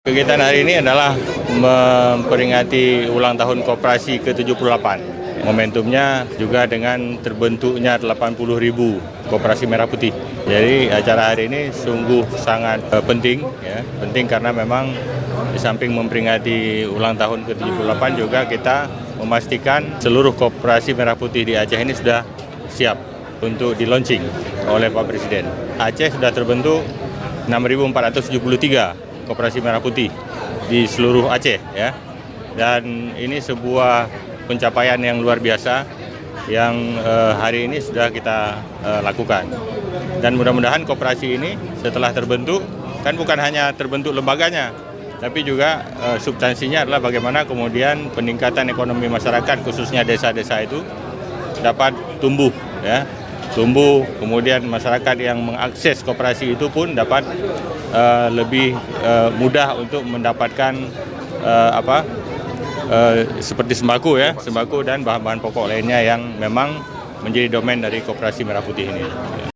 Kegiatan hari ini adalah memperingati ulang tahun Koperasi ke-78. Momentumnya juga dengan terbentuknya 80.000 Koperasi Merah Putih. Jadi acara hari ini sungguh sangat penting, ya. Penting karena memang di samping memperingati ulang tahun ke-78 juga kita memastikan seluruh Koperasi Merah Putih di Aceh ini sudah siap untuk di-launching oleh Pak Presiden. Aceh sudah terbentuk 6.473 Koperasi Merah Putih di seluruh Aceh, ya. Dan ini sebuah pencapaian yang luar biasa yang hari ini sudah kita lakukan. Dan mudah-mudahan koperasi ini setelah terbentuk, kan bukan hanya terbentuk lembaganya, tapi juga substansinya adalah bagaimana kemudian peningkatan ekonomi masyarakat, khususnya desa-desa itu dapat tumbuh, ya. Tumbuh, kemudian masyarakat yang mengakses koperasi itu pun dapat lebih mudah untuk mendapatkan seperti sembako, ya, sembako dan bahan-bahan pokok lainnya yang memang menjadi domain dari Koperasi Merah Putih ini.